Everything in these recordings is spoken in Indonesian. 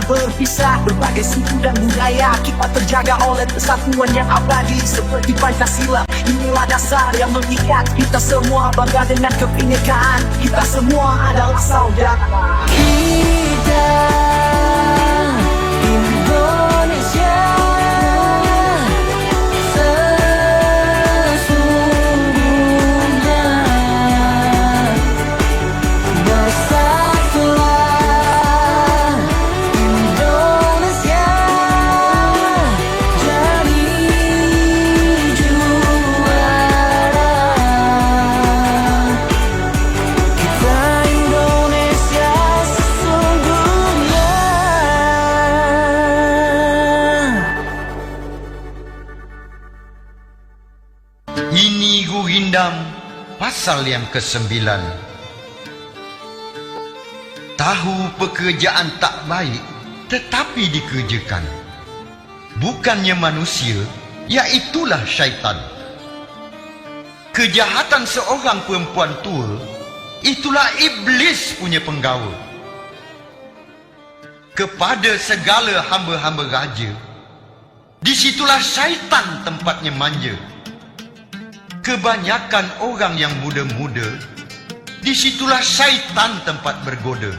berpisah. Berbagai suku dan budaya kita terjaga oleh persatuan yang abadi seperti Pancasila. Inilah dasar yang mengikat kita semua, bangga dengan kebinekaan. Kita semua adalah saudara. Kita Indonesia sesungguhnya, bersatulah Indonesia jadi juara. Kita Indonesia sesungguhnya. Ini Gurindam pasal yang ke-9. Tahu pekerjaan tak baik tetapi dikerjakan. Bukannya manusia, iaitulah syaitan. Kejahatan seorang perempuan tua, itulah iblis punya penggawa. Kepada segala hamba-hamba raja, disitulah syaitan tempatnya manja. Kebanyakan orang yang muda-muda, disitulah syaitan tempat bergoda.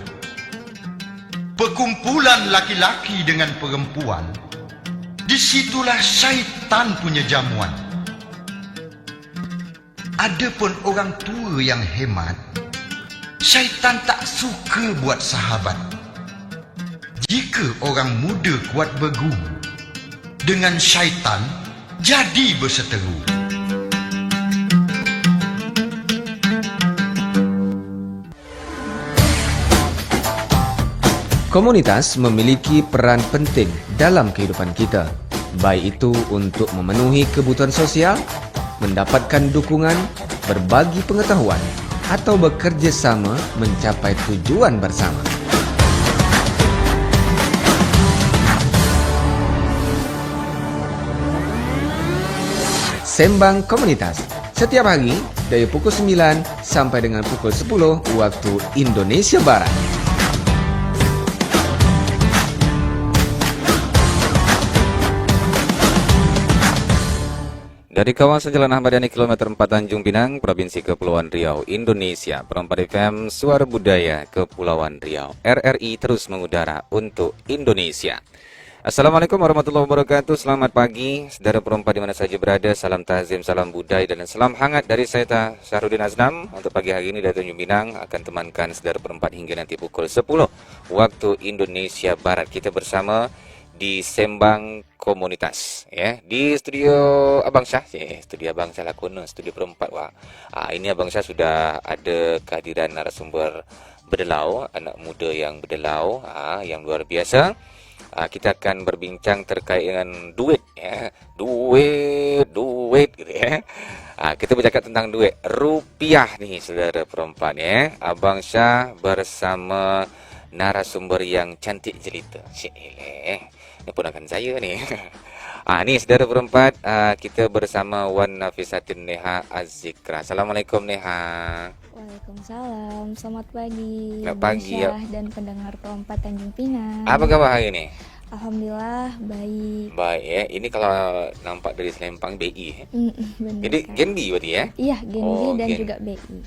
Perkumpulan laki-laki dengan perempuan, disitulah syaitan punya jamuan. Adapun orang tua yang hemat, syaitan tak suka buat sahabat. Jika orang muda kuat berguru, dengan syaitan jadi berseteru. Komunitas memiliki peran penting dalam kehidupan kita, baik itu untuk memenuhi kebutuhan sosial, mendapatkan dukungan, berbagi pengetahuan, atau bekerja sama mencapai tujuan bersama. Sembang Komunitas, setiap hari dari pukul 9 sampai dengan pukul 10 waktu Indonesia Barat. Dari kawasan Jalan Ahmad Yani kilometer 4 Tanjung Pinang, Provinsi Kepulauan Riau, Indonesia, Perempat FM Suara Budaya Kepulauan Riau. RRI terus mengudara untuk Indonesia. Assalamualaikum warahmatullahi wabarakatuh. Selamat pagi, saudara perempat di mana saja berada. Salam tazim, salam budaya dan salam hangat dari saya Syahrudin Aznam. Untuk pagi hari ini dari Tanjung Pinang akan temankan saudara perempat hingga nanti pukul 10 waktu Indonesia Barat. Kita bersama di Sembang Komunitas, ya, di studio Abang Syah, studio Abang Syah Lakono, studio perempat. Wah, ini Abang Syah sudah ada kehadiran narasumber berdelau, anak muda yang berdelau, yang luar biasa. Kita akan berbincang terkait dengan duit, ya, duit, gitu ya. Kita bercakap tentang duit, rupiah nih, saudara perempat, ya. Abang Syah bersama narasumber yang cantik jelita. Ini ponakan saya nih. Ni saudara perempat, kita bersama Wan Nafisatin Neha Az-Zikra. Assalamualaikum Neha. Waalaikumsalam. Selamat pagi. Selamat pagi ya. Dan pendengar perempat Tanjung Pinang. Apa kabar hari ini? Alhamdulillah baik. Baik ya. Ini kalau nampak dari selempang BI. Benar. Jadi Gen B berarti ya? Iya, Gen B dan juga BI.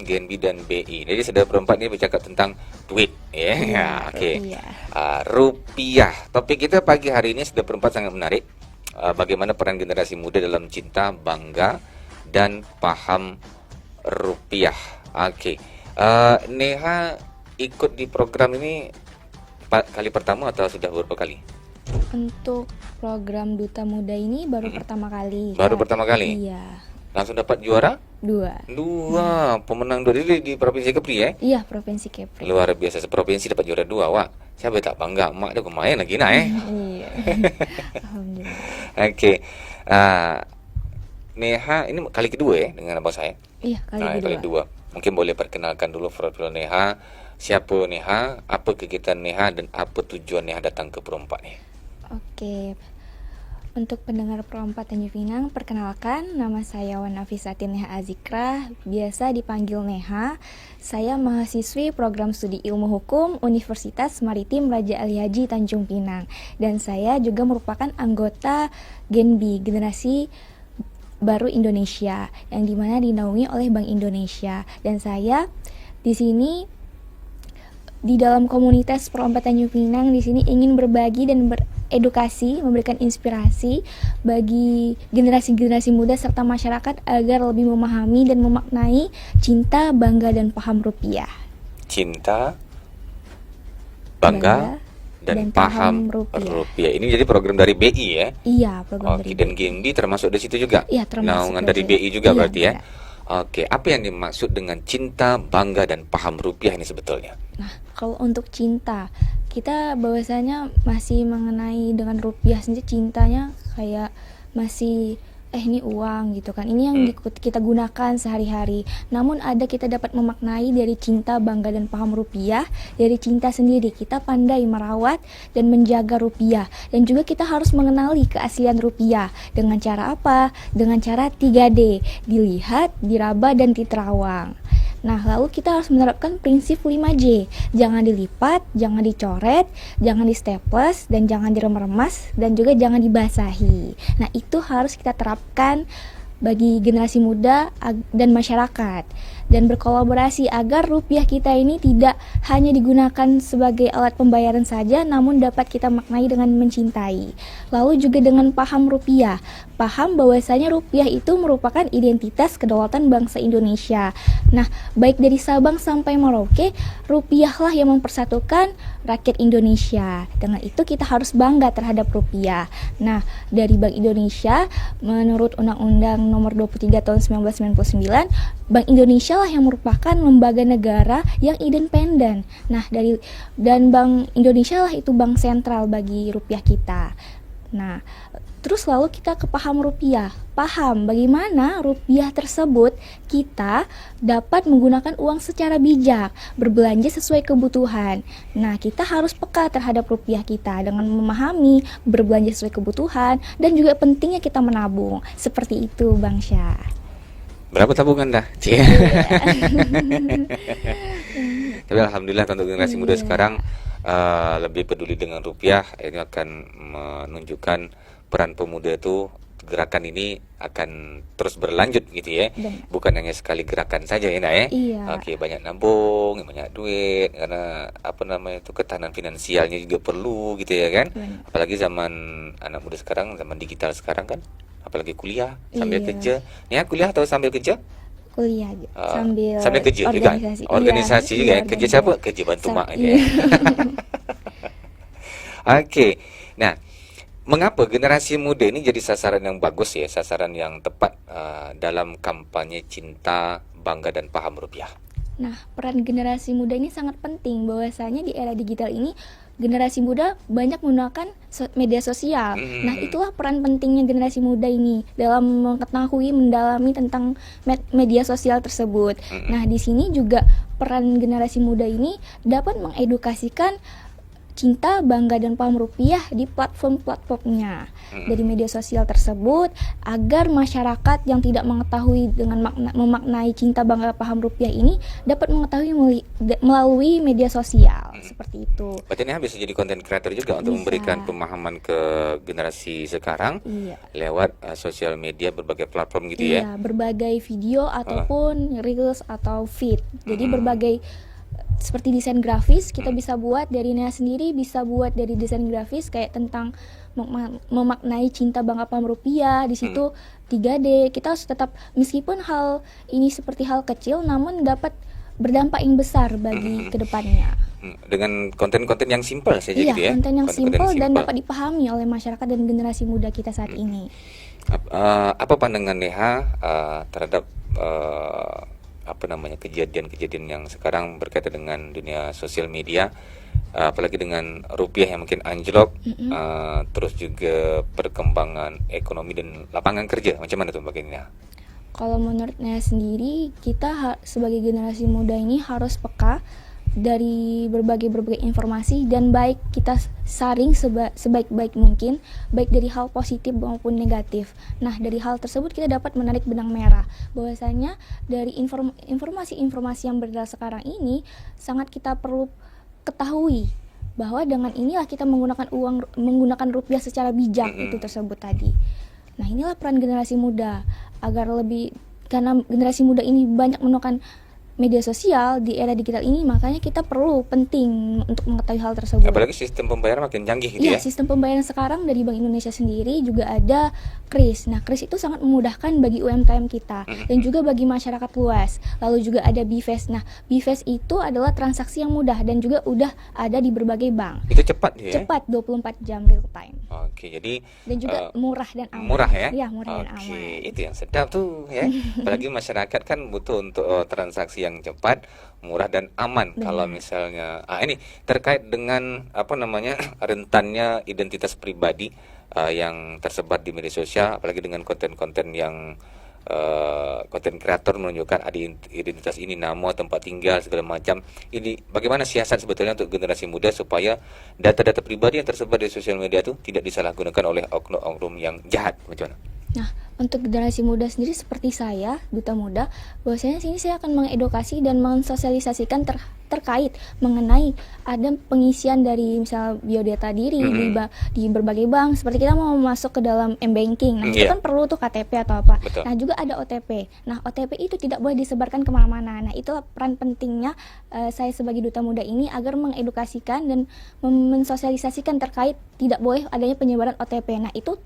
Gen B dan BI. Jadi saudara perempat ini bercakap tentang duit, ya. Iya, Okey. rupiah. Rupiah. Topik kita pagi hari ini saudara perempat sangat menarik. Bagaimana peran generasi muda dalam cinta, bangga dan paham rupiah. Okey. Neha ikut di program ini kali pertama atau sudah beberapa kali? Untuk program Duta Muda ini baru pertama kali. Baru pertama kali? Iya. Langsung dapat juara? Dua. Pemenang dua di Provinsi Kepri ya? Iya, Provinsi Kepri. Luar biasa, seprovinsi dapat juara 2. Wah, siapa tak bangga, mak dia kemain lagi nak Iya. Alhamdulillah. Okey. Neha ini kali kedua ya dengan abang saya. Iya, kali kedua. Mungkin boleh perkenalkan dulu profil Neha. Siapa Neha, apa kegiatan Neha dan apa tujuan Neha datang ke perempat ni? Oke. Untuk pendengar Pro 4 Tanjung Pinang, perkenalkan, nama saya Wan Nafisatin Neha Azikra, biasa dipanggil Neha. Saya mahasiswi program studi Ilmu Hukum Universitas Maritim Raja Ali Haji Tanjung Pinang. Dan saya juga merupakan anggota Genbi, Generasi Baru Indonesia, yang dimana dinaungi oleh Bank Indonesia. Dan saya di sini di dalam komunitas Pro 4 Tanjung Pinang di sini ingin berbagi dan beredukasi, memberikan inspirasi bagi generasi-generasi muda serta masyarakat agar lebih memahami dan memaknai cinta, bangga, dan paham rupiah. Cinta, bangga, dan paham rupiah. Ini jadi program dari BI ya? Iya, program dari dan Genbi termasuk di situ juga? Iya, termasuk. Naungan dari BI juga iya, berarti ya? benar. Oke, apa yang dimaksud dengan cinta, bangga, dan paham rupiah ini sebetulnya? Nah, kalau untuk cinta, kita bahwasanya masih mengenai dengan rupiah sendiri, cintanya kayak masih ini uang gitu kan. Ini yang kita gunakan sehari-hari. Namun kita dapat memaknai dari cinta, bangga, dan paham rupiah dari cinta sendiri. Kita pandai merawat dan menjaga rupiah. Dan juga kita harus mengenali keaslian rupiah. Dengan cara apa? Dengan cara 3D. Dilihat, diraba, dan diterawang. Nah, lalu kita harus menerapkan prinsip 5J. Jangan dilipat, jangan dicoret, jangan di staples, dan jangan diremas, dan juga jangan dibasahi. Nah, itu harus kita terapkan bagi generasi muda dan masyarakat. Dan berkolaborasi agar rupiah kita ini tidak hanya digunakan sebagai alat pembayaran saja, namun dapat kita maknai dengan mencintai. Lalu juga dengan paham rupiah. Paham bahwasanya rupiah itu merupakan identitas kedaulatan bangsa Indonesia. Nah, baik dari Sabang sampai Merauke, rupiahlah yang mempersatukan rakyat Indonesia. Dengan itu kita harus bangga terhadap rupiah. Nah, dari Bank Indonesia, menurut Undang-Undang Nomor 23 Tahun 1999, Bank Indonesia lah yang merupakan lembaga negara yang independen. Nah, dan Bank Indonesia lah itu bank sentral bagi rupiah kita. Nah, terus lalu kita ke paham rupiah. Paham bagaimana rupiah tersebut kita dapat menggunakan uang secara bijak, berbelanja sesuai kebutuhan. Nah, kita harus peka terhadap rupiah kita dengan memahami berbelanja sesuai kebutuhan dan juga pentingnya kita menabung. Seperti itu, Bang Syah. Berapa tabungan dah? Tapi alhamdulillah untuk generasi muda sekarang lebih peduli dengan rupiah. Ini akan menunjukkan peran pemuda itu, gerakan ini akan terus berlanjut gitu ya. Benar. Bukan hanya sekali gerakan saja ya, Nak ya. Iya. Oke, banyak nabung, banyak duit, karena ketahanan finansialnya juga perlu gitu ya kan. Benar. Apalagi zaman anak muda sekarang, zaman digital sekarang kan. Apalagi kuliah sambil Iya. kerja. Ya, kuliah atau sambil kerja? Kuliah aja. Sambil kerja juga. Organisasi Iya, juga ya. iya, Kerja siapa? Kerja bantu mak aja. iya. Oke. Nah, mengapa generasi muda ini jadi sasaran yang bagus ya, sasaran yang tepat dalam kampanye cinta, bangga, dan paham rupiah? Nah, peran generasi muda ini sangat penting. Bahwasanya di era digital ini generasi muda banyak menggunakan media sosial. Nah, itulah peran pentingnya generasi muda ini dalam mengetahui, mendalami tentang media sosial tersebut. Nah, di sini juga peran generasi muda ini dapat mengedukasikan cinta, bangga, dan paham rupiah di platform-platformnya dari media sosial tersebut, agar masyarakat yang tidak mengetahui dengan memaknai cinta, bangga, paham rupiah ini dapat mengetahui melalui media sosial. Seperti itu. Berarti ini bisa jadi konten creator juga untuk Bisa. memberikan pemahaman ke generasi sekarang Iya. lewat sosial media, berbagai platform gitu ya. Iya, berbagai video ataupun reels atau feed. Jadi berbagai seperti desain grafis kita bisa buat dari Nia sendiri, bisa buat dari desain grafis kayak tentang memaknai cinta, bangga, paham rupiah. Di situ 3D. Kita harus tetap, meskipun hal ini seperti hal kecil, namun dapat berdampak yang besar bagi kedepannya. Dengan konten-konten yang simpel saja Iya, gitu ya. konten yang Konten-konten simpel dan simpel. dapat dipahami oleh masyarakat dan generasi muda kita saat ini. Apa pandangan Neha terhadap kejadian-kejadian yang sekarang berkaitan dengan dunia sosial media, apalagi dengan rupiah yang mungkin anjlok, terus juga perkembangan ekonomi dan lapangan kerja, macam mana tuh bagiannya? Kalau menurut Nia sendiri, kita sebagai generasi muda ini harus peka dari berbagai informasi, dan baik kita saring sebaik-baik mungkin, baik dari hal positif maupun negatif. Nah, dari hal tersebut kita dapat menarik benang merah bahwasanya dari informasi-informasi yang beredar sekarang ini sangat kita perlu ketahui bahwa dengan inilah kita menggunakan rupiah secara bijak itu tersebut tadi. Nah, inilah peran generasi muda agar lebih, karena generasi muda ini banyak menggunakan media sosial di era digital ini, makanya kita perlu penting untuk mengetahui hal tersebut. Apalagi sistem pembayaran makin canggih gitu Iya, ya. sistem pembayaran sekarang dari Bank Indonesia sendiri juga ada KRIS. Nah, KRIS itu sangat memudahkan bagi UMKM kita dan juga bagi masyarakat luas. Lalu juga ada BIFES. Nah, BIFES itu adalah transaksi yang mudah dan juga udah ada di berbagai bank. Itu cepat ya. Cepat, 24 jam real time. Oke, jadi Dan juga murah dan aman. murah ya? Iya, murah dan aman. Oke, itu yang sedap tuh ya. Apalagi masyarakat kan butuh untuk transaksi yang cepat, murah dan aman. Benar. Kalau misalnya ini terkait dengan rentannya identitas pribadi yang tersebar di media sosial, apalagi dengan konten-konten yang konten kreator menunjukkan ada identitas ini, nama, tempat tinggal, segala macam. Ini bagaimana siasat sebetulnya untuk generasi muda supaya data-data pribadi yang tersebar di sosial media itu tidak disalahgunakan oleh oknum-oknum yang jahat, macam mana? Nah, untuk generasi muda sendiri seperti saya, Duta Muda, bahwasanya sini saya akan mengedukasi dan mensosialisasikan terkait mengenai ada pengisian dari misal biodata diri di berbagai bank, seperti kita mau masuk ke dalam m-banking. Nah, itu kan perlu tuh KTP atau apa. Betul. Nah, juga ada OTP. Nah, OTP itu tidak boleh disebarkan kemana-mana. Nah, itulah peran pentingnya saya sebagai Duta Muda ini agar mengedukasikan dan mensosialisasikan terkait tidak boleh adanya penyebaran OTP. Nah, itu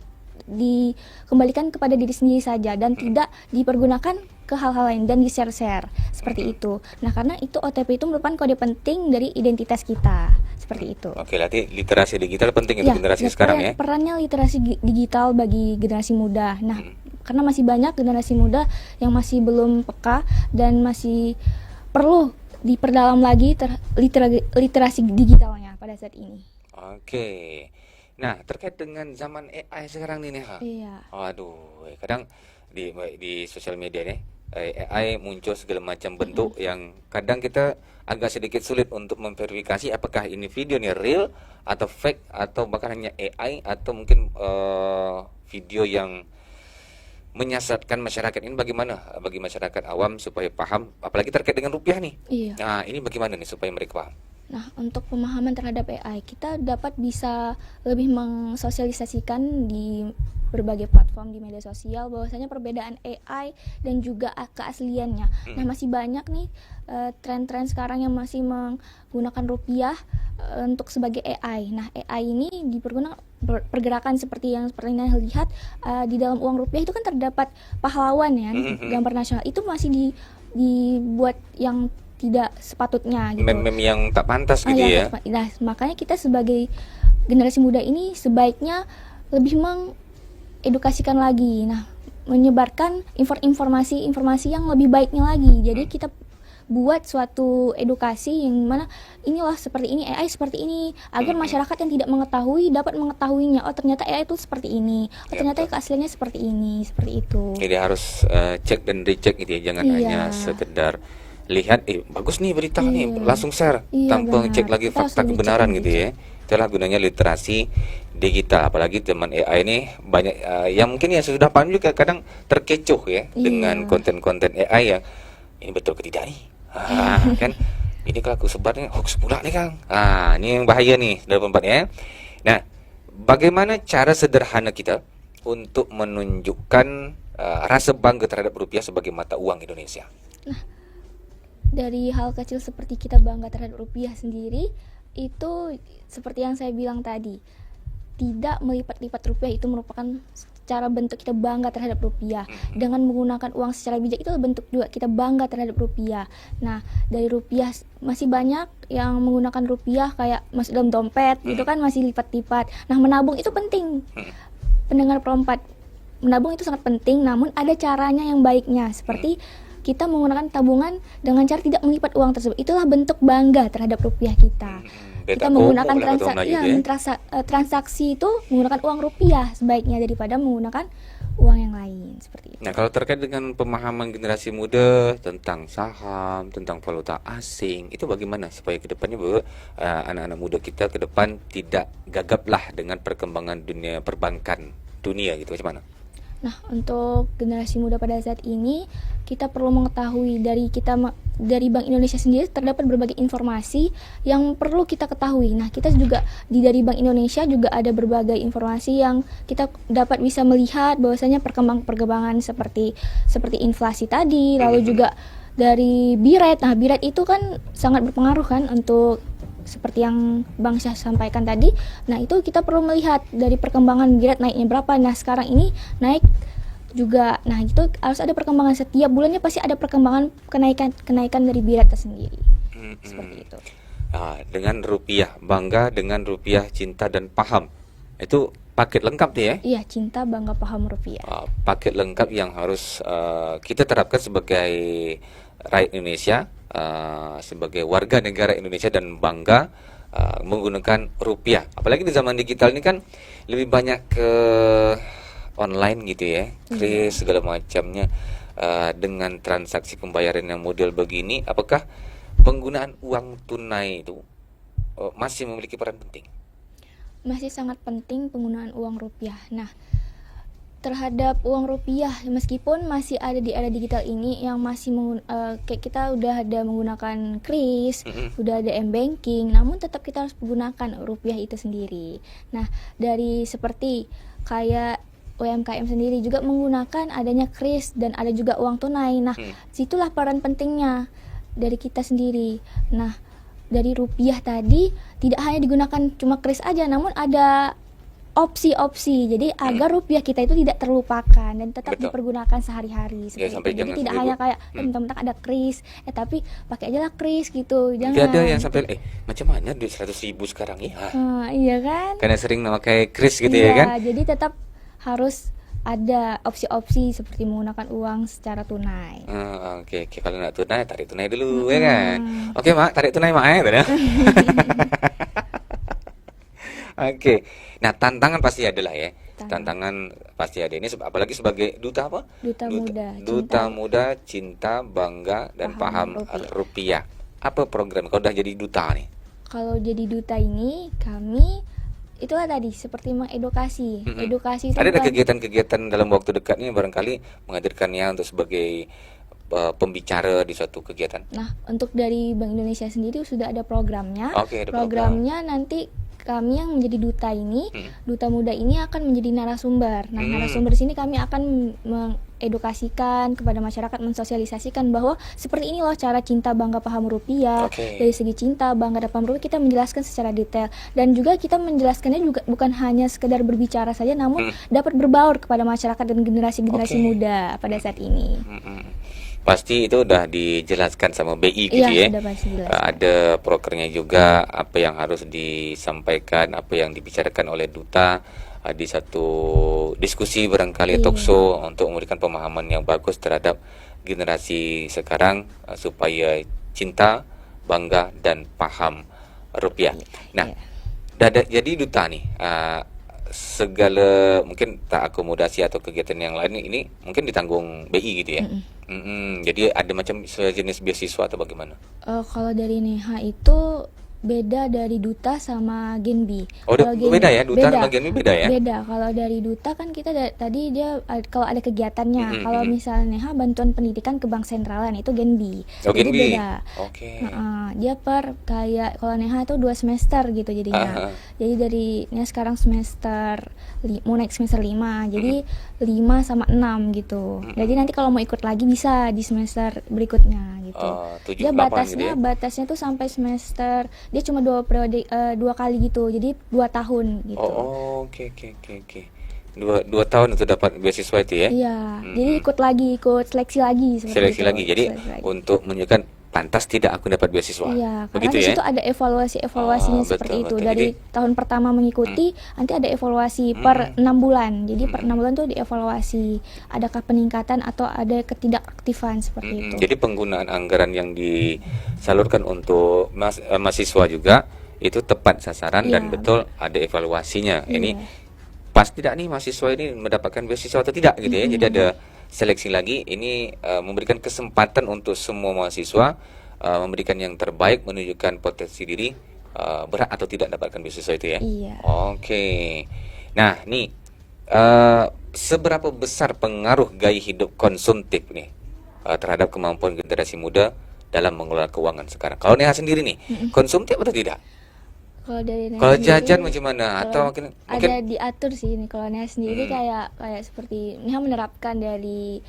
dikembalikan kepada diri sendiri saja dan tidak dipergunakan ke hal-hal lain dan di-share seperti itu. Nah, karena itu OTP itu merupakan kode penting dari identitas kita, seperti itu. Oke, berarti literasi digital penting untuk generasi sekarang ya. Perannya literasi digital bagi generasi muda. Nah, karena masih banyak generasi muda yang masih belum peka dan masih perlu diperdalam lagi literasi digitalnya pada saat ini. Oke. Nah, terkait dengan zaman AI sekarang ini, Iya. Aduh, kadang di sosial media nih, AI muncul segala macam bentuk yang kadang kita agak sedikit sulit untuk memverifikasi apakah ini video nih real atau fake atau bahkan hanya AI atau mungkin video yang menyesatkan masyarakat. Ini bagaimana bagi masyarakat awam supaya paham, apalagi terkait dengan rupiah nih. Iya. Nah, ini bagaimana nih supaya mereka paham? Nah, untuk pemahaman terhadap AI, kita dapat bisa lebih mensosialisasikan di berbagai platform di media sosial bahwasanya perbedaan AI dan juga keasliannya. Nah, masih banyak nih tren-tren sekarang yang masih menggunakan rupiah untuk sebagai AI. Nah, AI ini dipergunakan pergerakan seperti yang Anda lihat di dalam uang rupiah itu kan terdapat pahlawan ya, gambar nasional itu masih dibuat yang tidak sepatutnya gitu. Meme-meme yang tak pantas gitu ya. Nah, makanya kita sebagai generasi muda ini sebaiknya lebih mengedukasikan lagi. Nah, menyebarkan informasi yang lebih baiknya lagi. Jadi kita buat suatu edukasi yang mana inilah seperti ini, AI seperti ini, agar masyarakat yang tidak mengetahui dapat mengetahuinya. Oh, ternyata AI itu seperti ini. Oh, ternyata keasliannya seperti ini, seperti itu. Jadi harus cek dan recheck gitu ya, jangan hanya sekedar lihat bagus nih berita nih langsung share tanpa ngecek lagi fakta kebenaran gitu ya. Itulah gunanya literasi digital, apalagi zaman AI ini banyak yang mungkin yang sudah paham juga kadang terkecoh ya dengan konten-konten AI yang ini betul ke tidak nih. Kan ini kalau aku sebarnya hoax pula nih Kang. Ini yang bahaya nih dalam tempat ya. Nah, bagaimana cara sederhana kita untuk menunjukkan rasa bangga terhadap rupiah sebagai mata uang Indonesia? Nah, dari hal kecil seperti kita bangga terhadap rupiah sendiri, itu seperti yang saya bilang tadi, tidak melipat-lipat rupiah itu merupakan cara bentuk kita bangga terhadap rupiah. Dengan menggunakan uang secara bijak itu bentuk juga kita bangga terhadap rupiah. Nah, dari rupiah masih banyak yang menggunakan rupiah kayak masuk dalam dompet gitu kan, masih lipat-lipat. Nah, menabung itu penting. Pendengar perempat, menabung itu sangat penting, namun ada caranya yang baiknya, seperti kita menggunakan tabungan dengan cara tidak melipat uang tersebut. Itulah bentuk bangga terhadap rupiah kita. Kita menggunakan transaksi itu menggunakan uang rupiah sebaiknya daripada menggunakan uang yang lain, seperti itu. Nah, kalau terkait dengan pemahaman generasi muda tentang saham, tentang valuta asing, itu bagaimana supaya ke depannya bahwa anak-anak muda kita ke depan tidak gagaplah dengan perkembangan dunia perbankan dunia gitu, macam mana? Nah, untuk generasi muda pada saat ini, kita perlu mengetahui dari Bank Indonesia sendiri terdapat berbagai informasi yang perlu kita ketahui. Nah, kita juga dari Bank Indonesia juga ada berbagai informasi yang kita dapat bisa melihat bahwasanya perkembangan seperti inflasi tadi, lalu juga dari BI-rate. Nah, BI-rate itu kan sangat berpengaruh kan untuk seperti yang Bang Syah sampaikan tadi. Nah, itu kita perlu melihat dari perkembangan BI-rate naiknya berapa. Nah, sekarang ini naik juga. Nah, itu harus ada perkembangan setiap bulannya, pasti ada perkembangan kenaikan dari BI-rate sendiri. Seperti itu. Dengan rupiah, bangga dengan rupiah, cinta dan paham. Itu paket lengkap nih ya. Iya, cinta, bangga, paham rupiah. Paket lengkap yang harus kita terapkan sebagai rakyat Indonesia, sebagai warga negara Indonesia, dan bangga menggunakan rupiah. Apalagi di zaman digital ini kan lebih banyak ke online gitu ya, kris segala macamnya. Dengan transaksi pembayaran yang model begini, apakah penggunaan uang tunai itu masih memiliki peran penting? Masih sangat penting penggunaan uang rupiah. Nah, terhadap uang rupiah, meskipun masih ada di era digital ini yang masih kayak kita udah ada menggunakan kris, udah ada m-banking, namun tetap kita harus menggunakan rupiah itu sendiri. Nah, dari seperti kayak UMKM sendiri juga menggunakan adanya kris dan ada juga uang tunai. Nah, situlah peran pentingnya dari kita sendiri. Nah, dari rupiah tadi tidak hanya digunakan cuma kris aja, namun ada opsi-opsi. Jadi agar rupiah kita itu tidak terlupakan dan tetap dipergunakan sehari-hari seperti itu. Jadi tidak hanya kayak mentang-mentang ada kris, tapi pakai aja lah kris gitu. Jangan. Tidak ada yang sampai macam mana duit 100.000 sekarang ya? Iya kan? Karena sering memakai kris gitu ya kan? Jadi tetap harus ada opsi-opsi seperti menggunakan uang secara tunai. Oke. Kalau nak tunai, tarik tunai dulu ya kan? Oke Mak, tarik tunai Mak ya. Oke. Nah, tantangan pasti ada lah ya. Tantangan pasti ada. Ini apalagi sebagai duta apa? Duta muda cinta, bangga dan paham rupiah. Apa program kalau udah jadi duta nih? Kalau jadi duta ini kami itulah tadi seperti mengedukasi. Edukasi itu ada kegiatan-kegiatan dalam waktu dekat ini barangkali menghadirkannya untuk sebagai pembicara di suatu kegiatan. Nah, untuk dari Bank Indonesia sendiri sudah ada programnya. Ada programnya nanti kami yang menjadi duta ini, duta muda ini akan menjadi narasumber. Nah, narasumber di sini kami akan mengedukasikan kepada masyarakat, mensosialisasikan bahwa seperti ini loh cara cinta, bangga, paham rupiah. Dari segi cinta, bangga, dan paham rupiah kita menjelaskan secara detail, dan juga kita menjelaskannya juga bukan hanya sekedar berbicara saja, namun dapat berbaur kepada masyarakat dan generasi-generasi muda pada saat ini. Pasti itu udah dijelaskan sama BI gitu ya. Sudah pasti ada prokernya juga, apa yang harus disampaikan, apa yang dibicarakan oleh duta di satu diskusi barangkali talkshow untuk memberikan pemahaman yang bagus terhadap generasi sekarang supaya cinta, bangga dan paham rupiah. Nah, jadi duta nih segala mungkin tak akomodasi atau kegiatan yang lain ini mungkin ditanggung BI gitu ya. Jadi ada macam sejenis beasiswa atau bagaimana? Kalau dari Neha itu beda dari duta sama Genbi. Beda ya, duta sama Genbi beda ya? Beda. Kalau dari duta kan kita tadi dia kalau ada kegiatannya. Kalau misalnya Neha bantuan pendidikan ke bank sentralan itu Genbi. Jadi beda. Dia kayak kalau Neha itu 2 semester gitu jadinya. Jadi dari Neha sekarang mau naik semester 5. Jadi 5 sama 6 gitu. Jadi nanti kalau mau ikut lagi bisa di semester berikutnya gitu. 7, Dia 8 batasnya tuh sampai semester, dia cuma 2 kali gitu, jadi 2 tahun gitu. Oke. 2 tahun untuk dapat beasiswa itu ya? Iya, jadi ikut seleksi lagi. Seleksi lagi, jadi untuk menunjukkan pantas tidak aku dapat beasiswa. Iya, karena begitu di ya? situ ada evaluasinya seperti itu. Dari tahun pertama mengikuti, nanti ada evaluasi per 6 bulan. Jadi per 6 bulan tuh dievaluasi, adakah peningkatan atau ada ketidakaktifan seperti itu. Jadi penggunaan anggaran yang disalurkan untuk mahasiswa juga itu tepat sasaran dan betul ada evaluasinya. Ini pas tidak nih mahasiswa ini mendapatkan beasiswa atau tidak gitu ya. Jadi ada seleksi lagi. Ini memberikan kesempatan untuk semua mahasiswa memberikan yang terbaik, menunjukkan potensi diri, berat atau tidak dapatkan beasiswa itu ya. Iya. Oke. Nah, nih seberapa besar pengaruh gaya hidup konsumtif nih terhadap kemampuan generasi muda dalam mengelola keuangan sekarang? Kalau Neha sendiri nih, konsumtif atau tidak? Kalau dari Neha Kalau sendiri, jajan macam mana? Atau mungkin ada diatur sih ini. Kalau Neha sendiri kayak seperti Neha menerapkan dari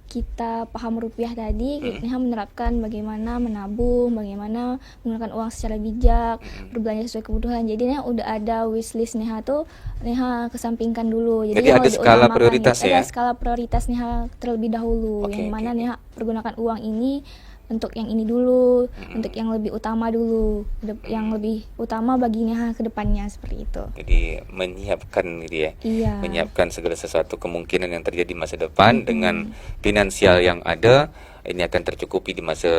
kita paham rupiah tadi, Neha menerapkan bagaimana menabung, bagaimana menggunakan uang secara bijak, berbelanja sesuai kebutuhan. Jadi Neha udah ada wishlist Neha tuh Neha kesampingkan dulu. Jadi yang ada lebih skala utamakan prioritas gitu. ya? Ada skala prioritas Neha terlebih dahulu. Oke, yang mana oke. Neha pergunakan uang ini untuk yang ini dulu, untuk yang lebih utama dulu, yang lebih utama bagi Neha ke depannya, seperti itu. Jadi menyiapkan gitu ya. Iya. Menyiapkan segala sesuatu kemungkinan yang terjadi di masa depan dengan finansial yang ada, ini akan tercukupi di masa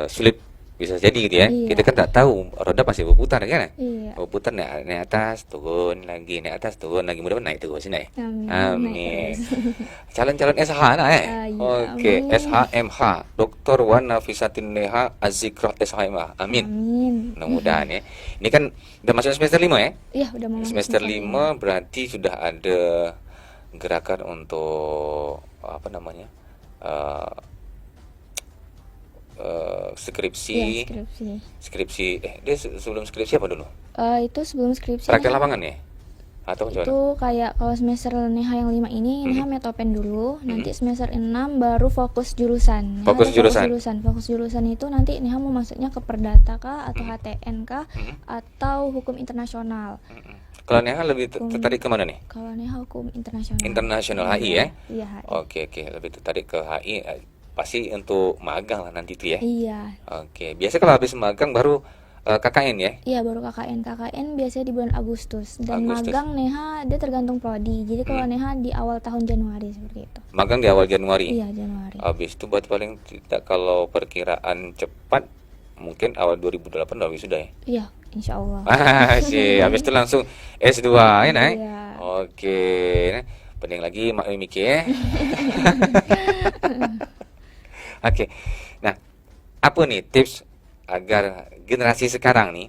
sulit, bisa jadi gitu ya. Iya. Kita kan tak tahu, roda pasti berputar kan? Iya. Berputar naik atas, turun lagi, naik atas, turun lagi, mudah-mudahan naik terus naik. Amin. Amin. Naik terus. Calon-calon SH lah Iya, Oke, amin. SHMH, Dr. Wan Nafisatin Neha Azikrah SHMH. Amin. Amin. Mudah-mudahan ya. Ini kan udah masuk semester 5 ya? Iya, udah mau masuk Semester lima. 5 berarti sudah ada gerakan untuk apa namanya? Skripsi. Iya, skripsi. Skripsi dia sebelum skripsi apa dulu? Itu sebelum skripsi Praktek Neha- lapangan ya? Atau itu gimana? kayak kalau semester Neha yang 5 ini Neha metopen dulu, nanti semester 6 baru fokus jurusan. Neha Fokus ada jurusan. Fokus jurusan itu nanti Neha mau masuknya ke Perdata kah atau HTN kah atau hukum internasional. Kalau Neha lebih tertarik kemana nih? Kalau Neha hukum internasional. Internasional HI ya? Iya, HI. Oke, lebih tertarik ke HI. Pasti untuk magang lah nanti itu ya. Iya. Oke, biasa kalau habis magang baru KKN ya? Iya, baru KKN. KKN biasanya di bulan Agustus dan Agustus. magang Neha dia tergantung prodi. Jadi kalau Neha di awal tahun Januari seperti itu. Magang di awal Januari. Iya, Januari. Habis itu buat paling tidak kalau perkiraan cepat mungkin awal 2008 udah sudah ya. Iya, insya Allah. Sih, habis itu langsung S2 ya, Nay? Iya. Oke. Nah, pening lagi mak mikir ya. Oke. Nah, apa nih tips agar generasi sekarang nih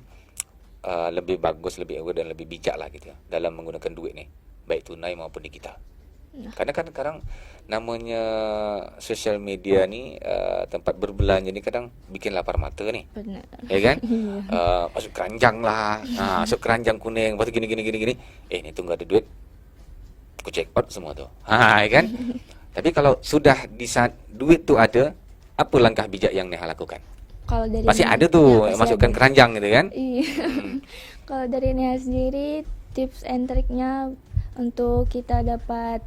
lebih bagus, lebih aware dan lebih bijak lah gitu ya dalam menggunakan duit nih, baik tunai maupun digital. Karena kan sekarang namanya sosial media nih tempat berbelanja nih kadang bikin lapar mata nih. Benar. Ya kan? Masuk keranjang lah, masuk keranjang kuning, waktu gini. Ini tuh nggak ada duit, aku jackpot semua tuh, ya kan? Tapi kalau sudah di saat duit tuh ada, apa langkah bijak yang Neha lakukan? Kalau dari Pasti Neha- ada tuh, ya, pasti masukkan ada. keranjang gitu kan? Iya. Kalau dari Neha sendiri, tips and triknya untuk kita dapat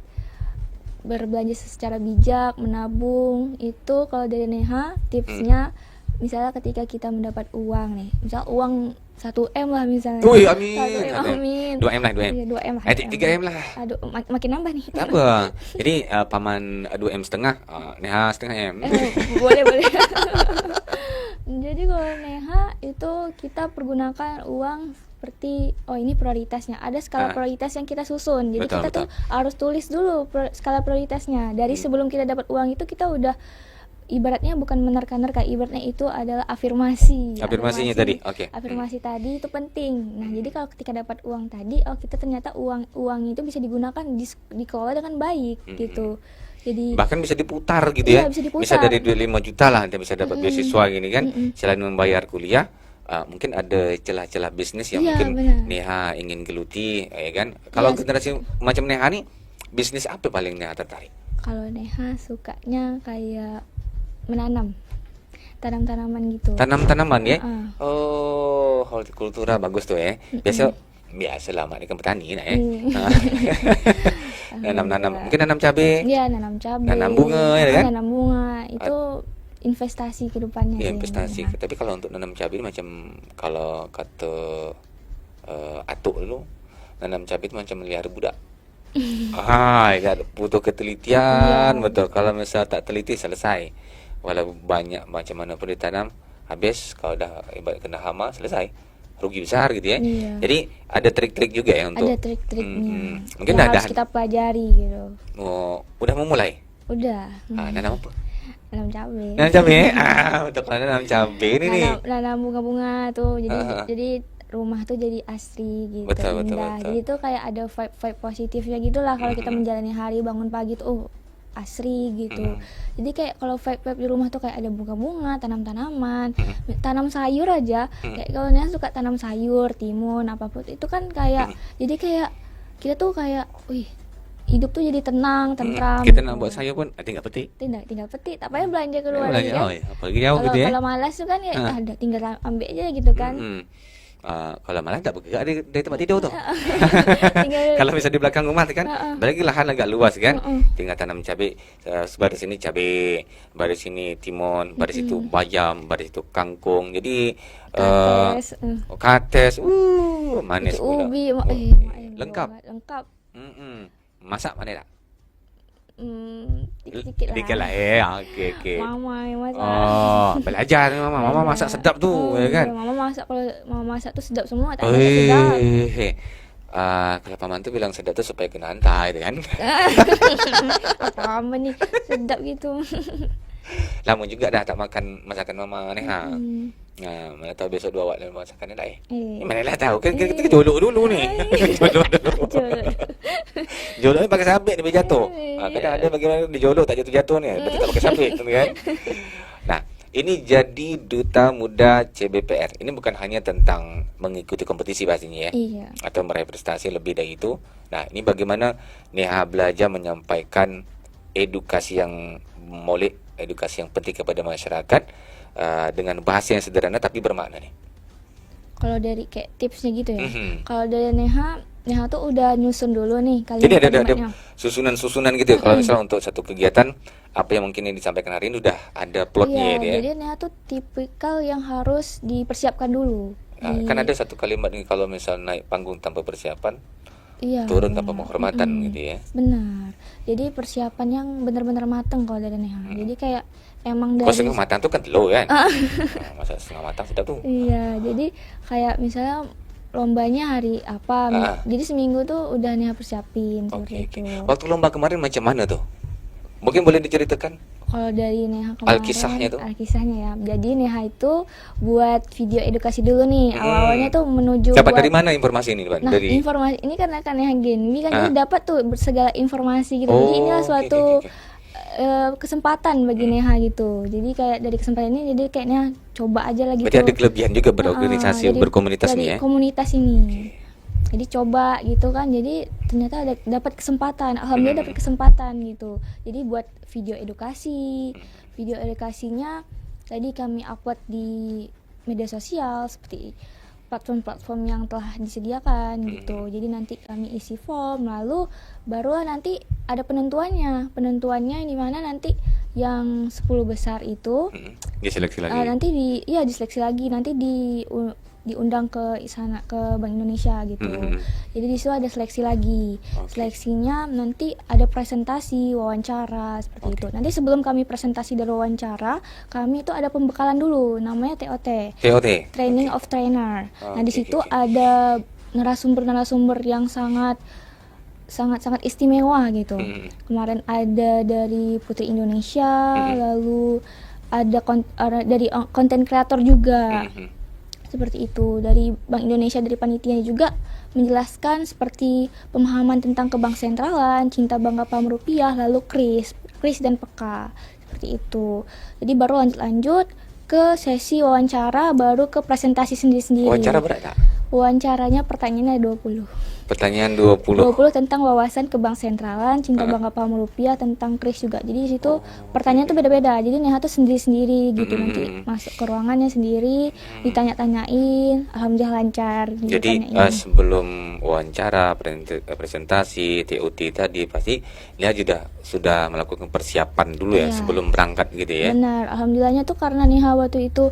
berbelanja secara bijak, menabung, itu kalau dari Neha tipsnya misalnya ketika kita mendapat uang nih, misal uang 1M lah misalnya. Wih, amin. 1M, amin. 2M lah, 2M. Iya, 2M lah. 3M lah. Aduh, makin nambah nih. Apa? Jadi paman 2M setengah, Neha setengah M. Boleh. Jadi kalau Neha itu kita pergunakan uang seperti ini prioritasnya. Ada skala prioritas yang kita susun. Jadi Betul, kita tuh harus tulis dulu skala prioritasnya. Dari sebelum kita dapat uang itu kita udah ibaratnya bukan menerka-nerka, ibaratnya itu adalah afirmasi. Afirmasinya tadi, oke. Afirmasi tadi itu penting. Nah, jadi kalau ketika dapat uang tadi, kita ternyata uang itu bisa digunakan dikelola dengan baik gitu. Jadi Bahkan bisa diputar gitu Iya, ya. bisa diputar. Bisa dari duit 5 juta lah, dia bisa dapat beasiswa gini kan. Selain membayar kuliah, mungkin ada celah-celah bisnis yang Iya, mungkin benar. Neha ingin geluti, ya kan. Kalau Iya, generasi macam Neha nih, bisnis apa paling Neha tertarik? kalau Neha sukanya kayak menanam tanam-tanaman gitu. Tanam-tanaman ya. Heeh. Oh, hortikultura bagus tuh ya. Biasa mak ini kan petani nah ya. Nanam-nanam, mungkin nanam cabai. Iya, nanam cabai. Nanam bunga, ya kan? Nanam bunga itu investasi ke depannya. Ya, sih, investasi. Neha. Tapi kalau untuk nanam cabai macam kalau kata atuk dulu, nanam cabai itu macam melihara budak. Ya, butuh ketelitian, betul. Kalau misal tak teliti selesai. Walau banyak macam mana pun ditanam, habis kalau dah ibarat kena hama selesai. Rugi besar gitu ya. Iya. Jadi ada trik-trik juga ya untuk Ada trik-triknya. Mungkin yang ada harus kita pelajari gitu. udah memulai. Udah. Nanam apa? Nanam cabai. Nanam cabai. Untuk nanam cabai ini nih. Nanam bunga-bunga tuh. Jadi Ah. jadi rumah tuh jadi asri gitu, Betul, betul, indah. betul. Jadi tuh kayak ada vibe positifnya gitu lah kalau kita menjalani hari, bangun pagi tuh asri gitu. Jadi kayak kalau vibe di rumah tuh kayak ada bunga-bunga, tanam-tanaman, tanam sayur aja. Kayak kalau Nia suka tanam sayur, timun, apapun itu kan kayak jadi kayak kita tuh kayak, wih, hidup tuh jadi tenang, tentram. Kita gitu. nak buat sayur pun tinggal petik. tinggal petik, tak payah belanja keluar Belanja. lagi kan. Oh, ya. Apalagi jauh Kalau gitu ya. kalau malas tuh kan ya ada tinggal ambil aja gitu kan. Kalau malah tak bergerak dari tempat tidur tuh. Tinggal Kalau bisa di belakang rumah kan, apalagi lahan agak luas kan, Mm-mm. tinggal tanam cabai, baris sini cabai, baris sini timun, baris itu bayam, baris itu kangkung. Jadi kates, kates, manis itu pula. ubi, Oh, lengkap. lengkap. Masak mana tak? Dikit-dikit lah. Dikit lah Okey. Mama yang masak. Oh, belajar ni mama masak sedap tu, ya kan? Mama masak, kalau mama masak tuh sedap semua, tak ada tak sedap. Kalau paman tu bilang sedap tu supaya kena hantar, gitu kan? Apa ni sedap gitu. Lama juga dah tak makan masakan mama ni ha. Mana tahu besok dua awak dalam masakan ni tak Mana lah tahu, kan kita jolok dulu ni. Jolok dulu. Jolok ni pakai sabit dia jatuh. Kadang ada bagaimana dijolok tak jatuh-jatuh ni. Betul tak pakai sabit tu kan? Nah, ini jadi duta muda CBPR. Ini bukan hanya tentang mengikuti kompetisi pastinya ya. Iya. Atau meraih prestasi, lebih dari itu. Nah, ini bagaimana Neha belajar menyampaikan edukasi yang molek, edukasi yang penting kepada masyarakat dengan bahasa yang sederhana tapi bermakna nih. Kalau dari kayak tipsnya gitu ya. Mhm. Kalau dari Neha tuh udah nyusun dulu nih Jadi ada kalimatnya. susunan-susunan gitu ya. Kalau misalnya untuk satu kegiatan apa yang mungkin yang disampaikan hari ini udah ada plotnya Iya, ya. jadi Neha tuh tipikal yang harus dipersiapkan dulu. Kan ada satu kalimat nih, kalau misal naik panggung tanpa persiapan, Iya, turun benar. tanpa penghormatan gitu ya. Benar. Jadi persiapan yang benar-benar matang kalau dari Neha. Jadi kayak emang Kalau dari setengah matang tuh kan telur kan. Masa setengah matang sedap tuh. Iya, jadi kayak misalnya lombanya hari apa, jadi seminggu tuh udah Neha persiapin seperti Oke. itu. Waktu lomba kemarin macam mana tuh? Mungkin boleh diceritakan? Kalau dari Neha kemarin, Alkisahnya tuh? Alkisahnya ya. Jadi Neha itu buat video edukasi dulu nih. Awalnya tuh menuju Dapat buat, dari mana informasi ini, Pan? Nah, Dari informasi ini karena kan Neha Genbi kan jadi dapat tuh segala informasi gitu. Jadi inilah oke, suatu oke. kesempatan bagi Neha gitu. Jadi kayak dari kesempatan ini jadi kayaknya coba aja lagi Berarti ada kelebihan juga berorganisasi, jadi berkomunitas dari nih ya. komunitas ini. Jadi coba gitu kan. Jadi ternyata dapat kesempatan. Alhamdulillah dapat kesempatan gitu. Jadi buat video edukasi. Video edukasinya tadi kami upload di media sosial seperti platform-platform yang telah disediakan gitu. Jadi nanti kami isi form, lalu baru nanti ada penentuannya. Penentuannya di mana nanti yang 10 besar itu Diseleksi lagi. nanti diseleksi lagi, nanti diundang ke sana, ke Bank Indonesia gitu. Jadi di situ ada seleksi lagi. Seleksinya nanti ada presentasi, wawancara seperti itu. Nanti sebelum kami presentasi dan wawancara, kami itu ada pembekalan dulu, namanya TOT. TOT. Training of Trainer. Nah, di Oke, situ oke. ada narasumber yang sangat istimewa gitu. Kemarin ada dari Putri Indonesia, lalu ada dari konten kreator juga. Seperti itu. Dari Bank Indonesia, dari panitia juga menjelaskan seperti pemahaman tentang kebank sentralan, cinta bangga paham rupiah, lalu kris dan peka. Seperti itu. Jadi baru lanjut ke sesi wawancara, baru ke presentasi sendiri-sendiri. Wawancara berat tak? Wawancaranya pertanyaannya 20. Pertanyaan 20. 20 tentang wawasan ke bank sentralan, cinta bangga paham rupiah, tentang kris juga. Jadi di situ pertanyaan tuh beda-beda. Jadi Neha tuh sendiri-sendiri gitu. Nanti masuk ke ruangannya sendiri, ditanya-tanyain, alhamdulillah lancar. Jadi ditanyain. sebelum wawancara, presentasi, TOT tadi pasti dia sudah melakukan persiapan dulu ya Iya. sebelum berangkat gitu ya. Benar, alhamdulillahnya tuh karena Neha waktu itu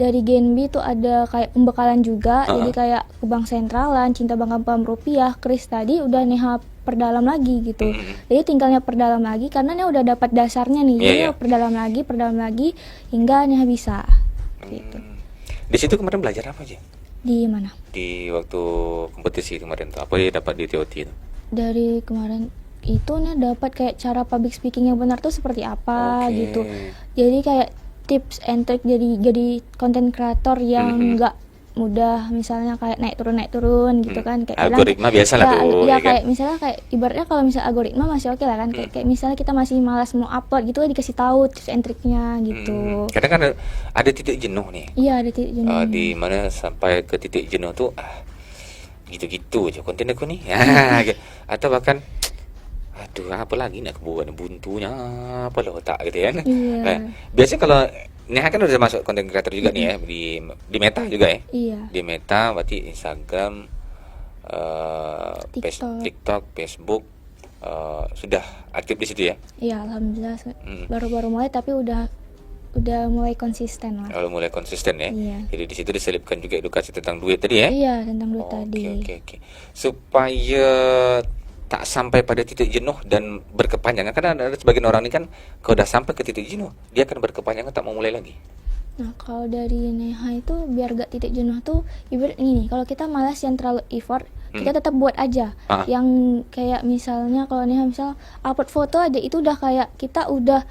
dari Genbi tuh ada kayak pembekalan juga. Jadi kayak ke bank sentralan, cinta bangga paham rupiah, kris tadi udah Neha perdalam lagi gitu. Jadi tinggalnya perdalam lagi karena Neha udah dapat dasarnya nih. Jadi Iya. perdalam lagi hingga Neha bisa. Gitu. Di situ kemarin belajar apa aja? Di mana? Di waktu kompetisi kemarin tuh apa dia dapat di TOT itu? Dari kemarin itu nih dapat kayak cara public speaking yang benar tuh seperti apa Oke. gitu. Jadi kayak tips and trick jadi konten kreator yang nggak mudah, misalnya kayak naik turun gitu kan, kayak kadang- Algoritma biasa lah ya, tuh, ya ya kan? kayak misalnya kayak ibaratnya kalau misalnya algoritma masih oke lah kan, kayak misalnya kita masih malas mau upload gitu dikasih tahu tips and triknya gitu. Kadang kan ada titik jenuh nih. Iya ada titik jenuh. Di mana sampai ke titik jenuh tuh gitu-gitu aja konten aku nih. Atau bahkan aduh apa lagi nak buat buntunya apa lo tak gitu kan. Iya. Biasanya kalau Neha kan udah masuk konten creator juga nih ya di Meta juga ya. Iya. Di Meta berarti Instagram, TikTok. TikTok, Facebook sudah aktif di situ ya. Iya alhamdulillah baru-baru mulai tapi udah mulai konsisten lah. Kalau mulai konsisten ya. Iya. Jadi di situ diselipkan juga edukasi tentang duit tadi ya. Iya tentang duit tadi. Oke. Supaya tak sampai pada titik jenuh dan berkepanjangan. Karena ada sebagian orang ini kan kalau udah sampai ke titik jenuh, dia akan berkepanjangan tak mau mulai lagi. Nah kalau dari Neha itu biar gak titik jenuh tuh ibarat ini nih, kalau kita malas yang terlalu effort, kita tetap buat aja. Yang kayak misalnya kalau Neha misal upload foto aja itu udah kayak kita udah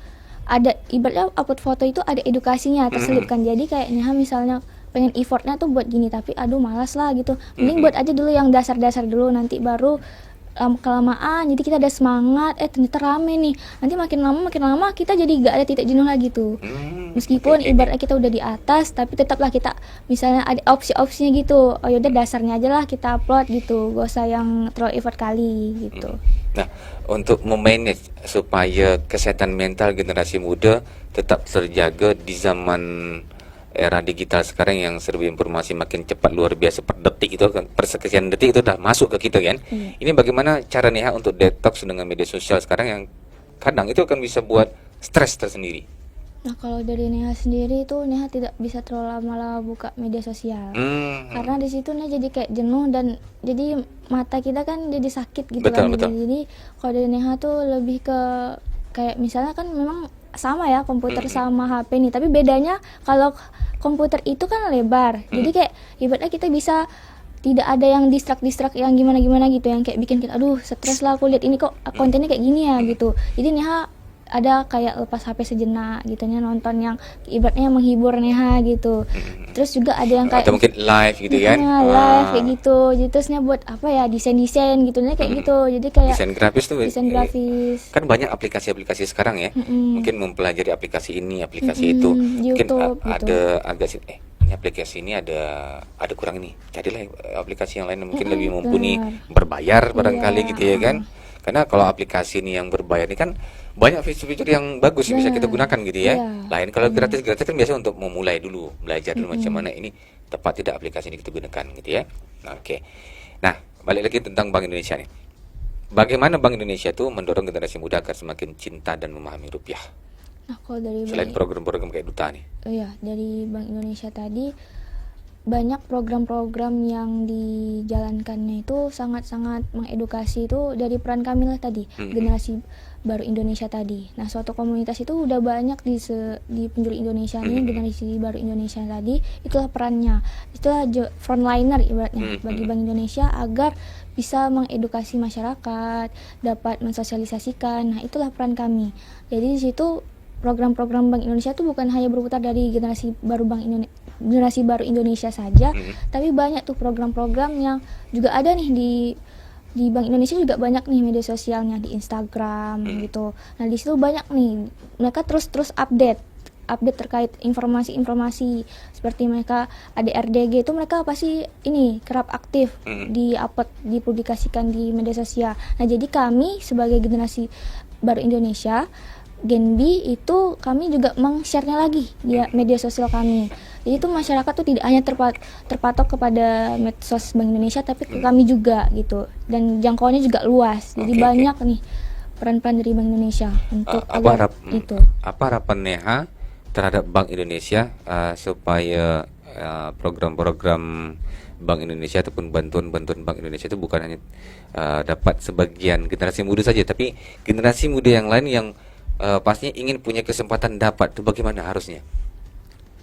ada ibaratnya upload foto itu ada edukasinya terselipkan. Jadi kayak Neha misalnya pengen effortnya tuh buat gini tapi aduh malas lah gitu. Mending buat aja dulu yang dasar-dasar dulu, nanti baru kelamaan jadi kita ada semangat, ternyata rame nih, nanti makin lama kita jadi gak ada titik jenuh lagi tuh. Meskipun ibaratnya kita udah di atas tapi tetaplah kita misalnya ada opsi-opsinya gitu, oh yaudah dasarnya aja lah kita upload gitu, gak usah yang terlalu effort kali gitu. Nah, untuk memanage supaya kesehatan mental generasi muda tetap terjaga di zaman era digital sekarang yang serba informasi makin cepat luar biasa, per detik itu per sekian detik itu udah masuk ke kita kan. Ini bagaimana cara Neha untuk detox dengan media sosial sekarang yang kadang itu akan bisa buat stres tersendiri. Nah kalau dari Neha sendiri itu Neha tidak bisa terlalu lama-lama buka media sosial karena di situ Neha jadi kayak jenuh dan jadi mata kita kan jadi sakit gitu. Betul. Jadi kalau dari Neha tuh lebih ke kayak misalnya kan memang sama ya komputer sama HP nih, tapi bedanya kalau komputer itu kan lebar, jadi kayak ibaratnya kita bisa tidak ada yang distrak yang gimana gitu yang kayak bikin kita aduh stres lah aku lihat ini kok kontennya kayak gini ya gitu. Jadi Neha ada kayak lepas HP sejenak gitu, nonton yang ibaratnya menghibur Neha gitu. Terus juga ada yang kayak atau mungkin live gitu kan. Live kayak gitu. Jadi terusnya buat apa ya, desain gitu nih kayak gitu. Jadi kayak Desain grafis tuh. desain grafis. Kan banyak aplikasi-aplikasi sekarang ya. Mungkin mempelajari aplikasi ini, aplikasi itu. Mungkin YouTube, gitu. ada agak ini aplikasi ini ada kurang ini. Carilah aplikasi yang lain yang mungkin lebih mumpuni, berbayar barangkali Iya. gitu ya kan. Karena kalau aplikasi ini yang berbayar ini kan banyak fitur-fitur yang bagus bisa kita gunakan gitu ya. Iya. Lain kalau gratis kan biasa untuk memulai dulu, belajar dulu macam mana ini tepat tidak aplikasi ini kita gunakan gitu ya. Oke. Nah, balik lagi tentang Bank Indonesia nih. Bagaimana Bank Indonesia tuh mendorong generasi muda agar semakin cinta dan memahami rupiah? Nah, kalau dari Selain program-program kayak duta nih. Iya, dari Bank Indonesia tadi banyak program-program yang dijalankannya itu sangat-sangat mengedukasi itu dari peran kami lah tadi, generasi baru Indonesia tadi. Nah, suatu komunitas itu udah banyak di penjuru Indonesia nih, generasi baru Indonesia tadi, itulah perannya. Itulah frontliner ibaratnya bagi Bank Indonesia agar bisa mengedukasi masyarakat, dapat mensosialisasikan. Nah, itulah peran kami. Jadi di situ program-program Bank Indonesia itu bukan hanya berputar dari generasi baru Indonesia saja, tapi banyak tuh program-program yang juga ada nih di Bank Indonesia, juga banyak nih media sosialnya di Instagram gitu. Nah di situ banyak nih mereka terus update terkait informasi seperti mereka ada RDG itu mereka pasti ini kerap aktif dipublikasikan di media sosial. Nah jadi kami sebagai generasi baru Indonesia Gen B itu kami juga meng-share-nya lagi di media sosial kami. Jadi itu masyarakat tuh tidak hanya terpatok kepada medsos Bank Indonesia, tapi ke kami juga gitu. Dan jangkauannya juga luas. Jadi banyak nih peran-peran dari Bank Indonesia untuk Apa harapan Neha terhadap Bank Indonesia supaya program-program Bank Indonesia ataupun bantuan-bantuan Bank Indonesia itu bukan hanya dapat sebagian generasi muda saja, tapi generasi muda yang lain yang pastinya ingin punya kesempatan dapat, itu bagaimana harusnya?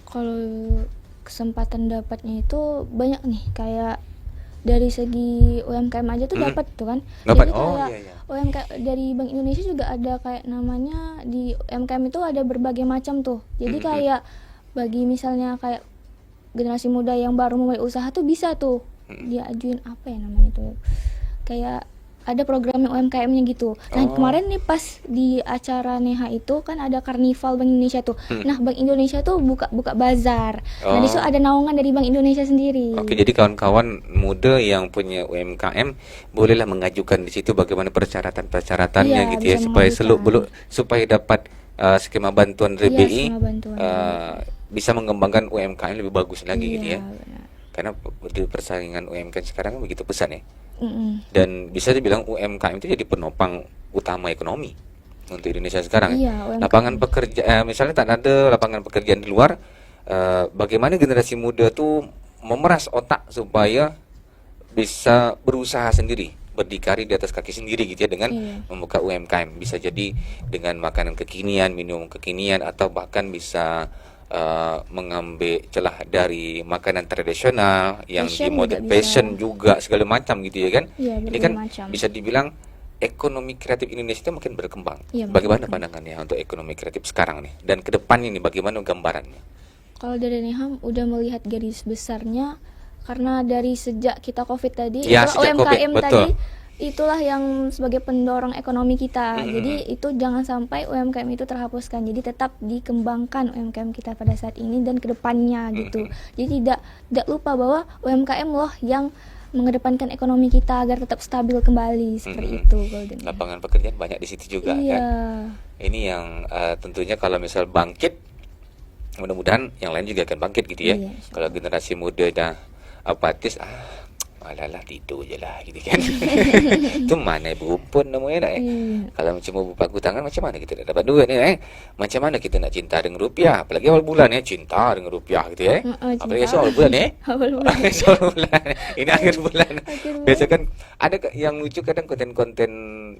Kalau kesempatan dapatnya itu banyak nih, kayak dari segi UMKM aja tuh dapat tuh kan. Dapat. Jadi kayak Iya. UMKM dari Bank Indonesia juga ada kayak namanya di UMKM itu ada berbagai macam tuh. Jadi kayak bagi misalnya kayak generasi muda yang baru mulai usaha tuh bisa tuh dia ajuin apa ya namanya tuh. Kayak ada programnya UMKM-nya gitu. Nah, kemarin nih pas di acara NEHA itu kan ada karnival Bank Indonesia tuh. Nah, Bank Indonesia tuh buka bazar. Nah, di situ ada naungan dari Bank Indonesia sendiri. Oke, jadi kawan-kawan muda yang punya UMKM bolehlah mengajukan di situ bagaimana persyaratan-persyaratannya Iya, gitu ya, bisa supaya mengajukan. supaya dapat skema bantuan RBI, Iya, skema bantuan. bisa mengembangkan UMKM lebih bagus lagi gitu ya. benar. Karena di persaingan UMKM sekarang kan begitu besar ya. Mm-mm. Dan bisa dibilang UMKM itu jadi penopang utama ekonomi untuk Indonesia sekarang. Iya, UMKM. Lapangan pekerjaan, misalnya tak ada lapangan pekerjaan di luar, bagaimana generasi muda tuh memeras otak supaya bisa berusaha sendiri, berdikari di atas kaki sendiri gitu ya, dengan membuka UMKM. Bisa jadi dengan makanan kekinian, minum kekinian, atau bahkan bisa mengambil celah dari makanan tradisional yang fashion juga segala macam gitu ya kan. Iya, Ini kan berbagai macam. bisa dibilang ekonomi kreatif Indonesia itu makin berkembang. Iya, Bagaimana pandangannya untuk ekonomi kreatif sekarang nih, dan ke depan ini bagaimana gambarannya? Kalau dari NEHAM udah melihat garis besarnya, karena dari sejak kita COVID tadi, Ya, itulah sejak UMKM COVID, tadi, betul. itulah yang sebagai pendorong ekonomi kita. Jadi itu jangan sampai UMKM itu terhapuskan. Jadi tetap dikembangkan UMKM kita pada saat ini dan kedepannya gitu. Jadi tidak lupa bahwa UMKM loh yang mengedepankan ekonomi kita agar tetap stabil kembali seperti itu. Golden. Lapangan pekerjaan banyak di situ juga Iya. kan. Ini yang tentunya kalau misal bangkit, mudah-mudahan yang lain juga akan bangkit gitu ya. Iya, Kalau generasi muda dah apatis, malalah tidur je lah gitu kan. Itu mana berumpun namanya nak Kalau macam berpangku tangan, macam mana kita nak dapat duit ni Macam mana kita nak cinta dengan rupiah? Apalagi awal bulan ya, cinta dengan rupiah gitu ya. Apalagi cinta. awal bulan ya. Awal bulan. Awal bulan. Ini akhir bulan. Akhir bulan. Biasa kan ada yang lucu, kadang konten-konten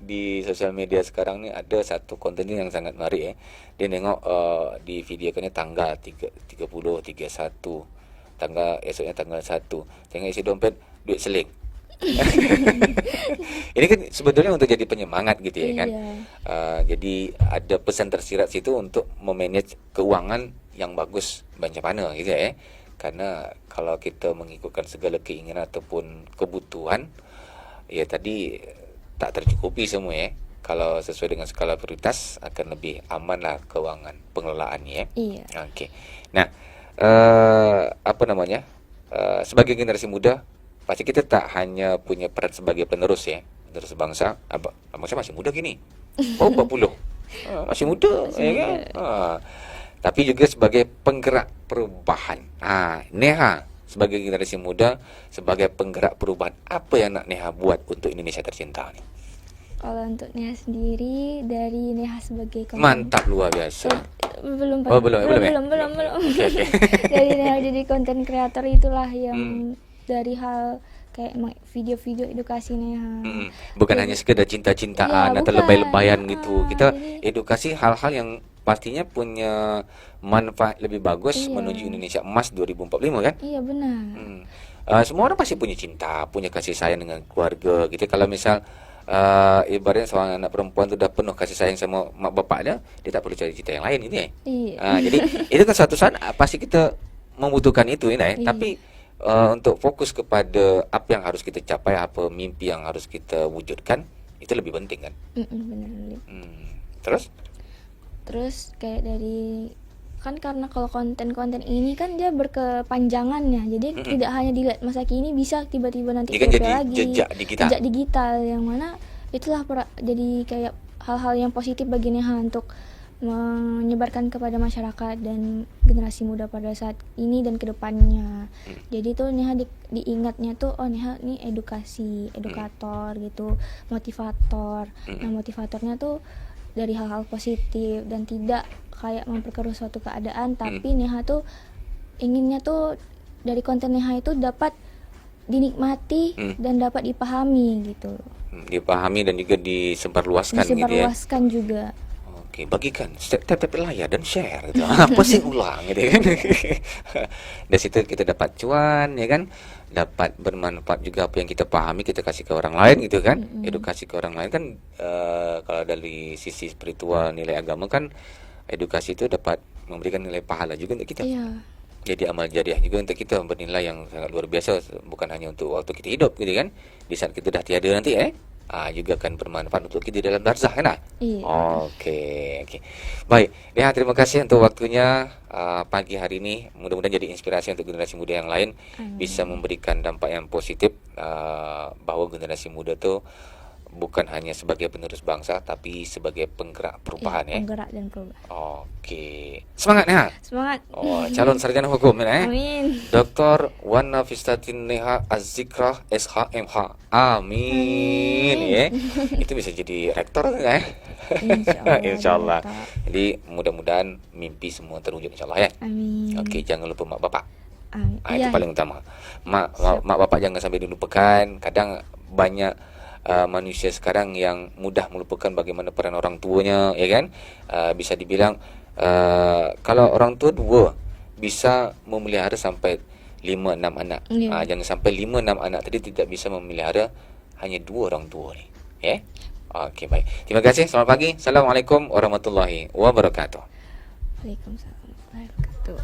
di sosial media sekarang ni ada satu konten yang sangat menarik ya. Dia nengok di videokannya tanggal 31, tanggal esoknya tanggal 1. Tengok isi dompet, duit seling. Ini kan sebetulnya untuk jadi penyemangat gitu ya kan. Iya. Jadi ada pesan tersirat situ untuk memanage keuangan yang bagus macam mana gitu ya. Karena kalau kita mengikutkan segala keinginan ataupun kebutuhan, ya tadi tak tercukupi semua ya. Kalau sesuai dengan skala prioritas akan lebih aman lah keuangan pengelolaannya ya. Iya. Okey. Nah, apa namanya? Sebagai generasi muda, pasti kita tak hanya punya peran sebagai penerus ya, penerus bangsa. Abang saya masih muda gini. Oh, 40. Masih muda, ya kan? Tapi juga sebagai penggerak perubahan. NEHA sebagai generasi muda, sebagai penggerak perubahan, apa yang nak NEHA buat untuk Indonesia tercinta ni? Kalau untuk NEHA sendiri, dari NEHA sebagai Mantap, luar biasa. belum Oh, belum ya? belum. Okey. Dari NEHA jadi konten kreator itulah yang dari hal kayak video-video edukasi NEHA. Bukan hanya sekedar cinta-cintaan Iya, atau bukan. lebay-lebayan gitu. Kita Jadi- edukasi hal-hal yang pastinya punya manfaat lebih bagus Iya. menuju Indonesia Emas 2045 kan? Iya benar. Semua orang pasti punya cinta, punya kasih sayang dengan keluarga gitu. Kalau misal ibaratnya seorang anak perempuan tu dah penuh kasih sayang sama mak bapak dia tak perlu cari cinta yang lain gitu ya. Iya. Jadi itu kan suatu saat pasti kita membutuhkan itu ya. Iya. Tapi untuk fokus kepada apa yang harus kita capai, apa mimpi yang harus kita wujudkan, itu lebih penting kan. Benar. Terus kayak dari kan karena kalau konten-konten ini kan dia berkepanjangan ya, jadi tidak hanya dilihat masa kini, bisa tiba-tiba nanti Dia kan survei jadi lagi jejak digital. yang mana itulah jadi kayak hal-hal yang positif bagi NEHA untuk menyebarkan kepada masyarakat dan generasi muda pada saat ini dan kedepannya. Jadi tuh NEHA diingatnya tuh, oh NEHA nih edukator gitu, motivator. Nah motivatornya tuh dari hal-hal positif dan tidak kayak memperkeruh suatu keadaan, tapi NEHA tuh inginnya tuh dari konten NEHA itu dapat dinikmati dan dapat dipahami gitu. Dipahami dan juga disebarluaskan gitu ya. Disebarluaskan juga. Okey, bagikan, tap layar dan share gitu. Apa sih ulang gitu kan. Dari situ kita dapat cuan ya kan. Dapat bermanfaat juga apa yang kita pahami kita kasih ke orang lain gitu kan. Edukasi ke orang lain kan kalau dari sisi spiritual nilai agama kan edukasi itu dapat memberikan nilai pahala juga untuk kita. Iya. Jadi amal jariah juga untuk kita bernilai yang sangat luar biasa, bukan hanya untuk waktu kita hidup gitu kan. Di saat kita dah tiada nanti juga akan bermanfaat untuk kita dalam barzah kan. Iya. Okey. Baik, ya terima kasih untuk waktunya pagi hari ini. Mudah-mudahan jadi inspirasi untuk generasi muda yang lain. Bisa memberikan dampak yang positif bahwa generasi muda tu bukan hanya sebagai penerus bangsa tapi sebagai penggerak perubahan ya. Penggerak dan perubahan. Okey. Semangat ya. Semangat. Calon sarjana hukum Amin. Dr. Wan Nafisatin Neha Az-Zikrah SHMH. Amin. Ya. Itu bisa jadi rektor kan? Insyaallah. Insyaallah. Bapak. Jadi mudah-mudahan mimpi semua terwujud insyaallah ya. Amin. Okey, jangan lupa mak bapak. Amin. Itu paling utama. Mak bapak jangan sampai dilupakan. Kadang banyak manusia sekarang yang mudah melupakan bagaimana peran orang tuanya ya kan. Bisa dibilang kalau orang tua dua bisa memelihara sampai 5-6 anak. Jangan sampai 5-6 anak tadi tidak bisa memelihara hanya 2 orang tua ni. Ya. Okey, baik. Terima kasih. Selamat pagi. Assalamualaikum warahmatullahi wabarakatuh. Waalaikumsalam warahmatullahi wabarakatuh.